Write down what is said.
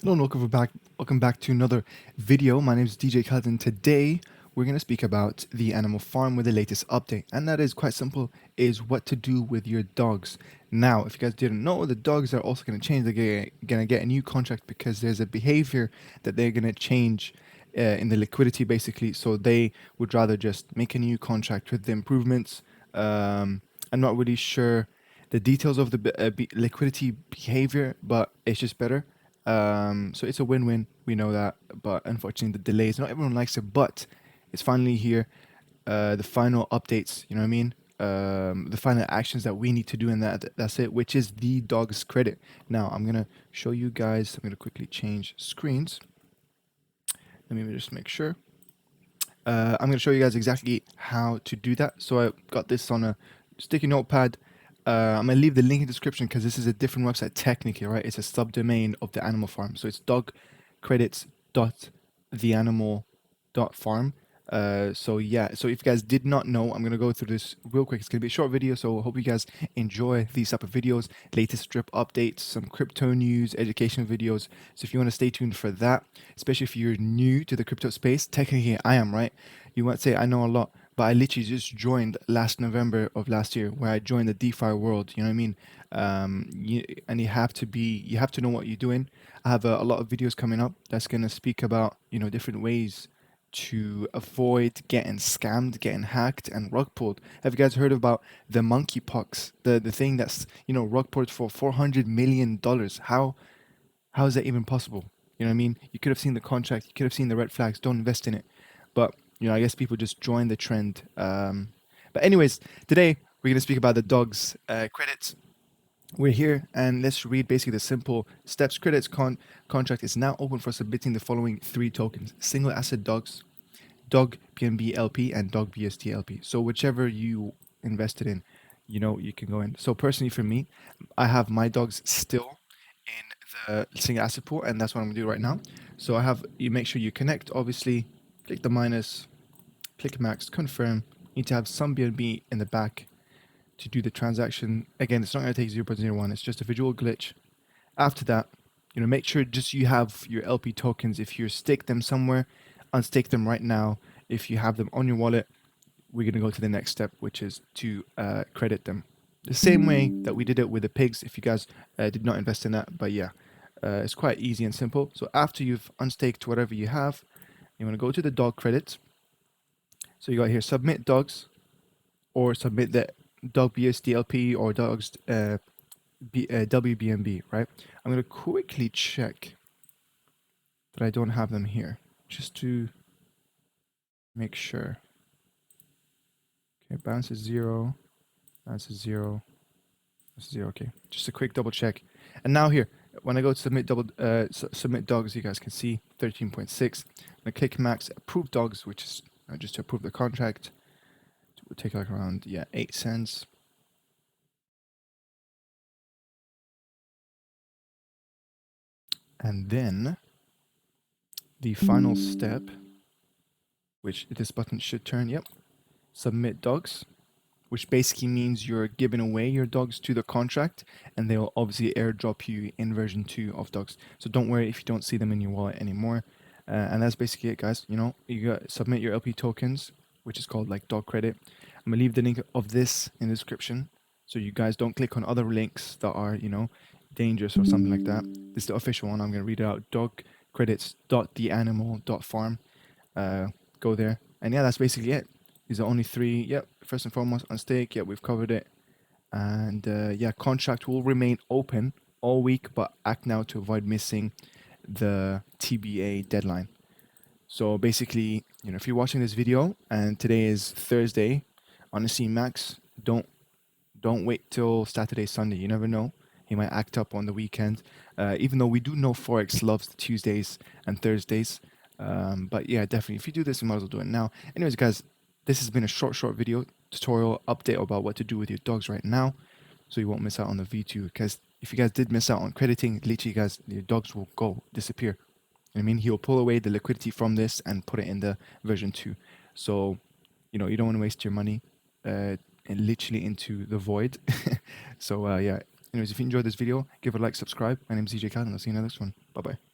Hello and welcome back. Welcome back to another video. My name is DJ Khaled, and today we're going to speak about the animal farm with the latest update, and that is quite simple: is what to do with your dogs. Now, if you guys didn't know, the dogs are also going to change. They're going to get a new contract because there's a behavior that they're going to change in the liquidity, basically. So they would rather just make a new contract with the improvements. I'm not really sure the details of the liquidity behavior, but it's just better. So it's a win-win. We know that, but unfortunately, the delays. Not everyone likes it, but it's finally here. The final updates. You know what I mean? The final actions that we need to do, and that's it. Which is the dog's credit. Now I'm gonna show you guys. I'm gonna quickly change screens. Let me just make sure. I'm going to show you guys exactly how to do that. So I got this on a sticky notepad. I'm going to leave the link in the description because this is a different website technically, right? It's a subdomain of the animal farm. So it's dogcredits.theanimal.farm. So yeah, so if you guys did not know, I'm gonna go through this real quick. It's gonna be a short video, so I hope you guys enjoy these type of videos, latest drip updates, some crypto news, education videos. So if you want to stay tuned for that, especially if you're new to the crypto space, technically I am, right? You might say I know a lot, but I literally just joined last November of last year, where I joined the DeFi world. You know what I mean? And you have to know what you're doing. I have a lot of videos coming up that's gonna speak about different ways to avoid getting scammed, getting hacked, and rug pulled. Have you guys heard about the monkeypox? The thing that's rug pulled for $400 million. How is that even possible? You know what I mean? You could have seen the contract, you could have seen the red flags. Don't invest in it. But I guess people just join the trend. But anyways, today we're gonna speak about the dogs credits. We're here and let's read basically the simple steps. Credits contract is now open for submitting the following three tokens: single asset dogs, dog PNB LP, and dog BST LP. So whichever you invested in, you can go in. So personally for me, I have my dogs still in the single asset pool, and that's what I'm gonna do right now. So you make sure you connect, obviously, click the minus, click max, confirm. You need to have some BNB in the back to do the transaction. Again, it's not going to take 0.01. It's just a visual glitch. After that, make sure just you have your LP tokens. If you stake them somewhere, unstake them right now. If you have them on your wallet, we're going to go to the next step, which is to credit them. The same way that we did it with the pigs, if you guys did not invest in that. But yeah, it's quite easy and simple. So after you've unstaked whatever you have, you want to go to the dog credits. So you got here, submit dogs, or submit the dog BSDLP or dogs WBNB, right? I'm going to quickly check that I don't have them here just to make sure. Okay, balance is 0, balance is 0, that's 0. Okay, just a quick double check. And now here, when I go to submit dogs, you guys can see 13.6. I'm going to click max, approve dogs, which is just to approve the contract. It would take like around 8 cents. And then the final step, which this button should turn, submit dogs, which basically means you're giving away your dogs to the contract, and they'll obviously airdrop you in version 2 of dogs. So don't worry if you don't see them in your wallet anymore. And that's basically it, guys. You got submit your LP tokens, which is called like dog credit. I'm gonna leave the link of this in the description, so you guys don't click on other links that are dangerous or something like that. This is the official one. I'm gonna read it out: dogcredits.theanimal.farm. Go there, and yeah, that's basically it. These are only three. Yep, first and foremost, on stake. Yeah, we've covered it. And yeah, contract will remain open all week, but act now to avoid missing the TBA deadline. So basically, if you're watching this video and today is Thursday, honestly, Max, don't wait till Saturday, Sunday. You never know. He might act up on the weekend. Even though we do know Forex loves the Tuesdays and Thursdays. But yeah, definitely, if you do this, you might as well do it now. Anyways, guys, this has been a short video tutorial update about what to do with your dogs right now, so you won't miss out on the V2. Because if you guys did miss out on crediting, literally, guys, your dogs will disappear. I mean, he'll pull away the liquidity from this and put it in the version 2. So, you don't want to waste your money and literally into the void. So, yeah. Anyways, if you enjoyed this video, give it a like, subscribe. My name is DJ Khaled, and I'll see you in the next one. Bye-bye.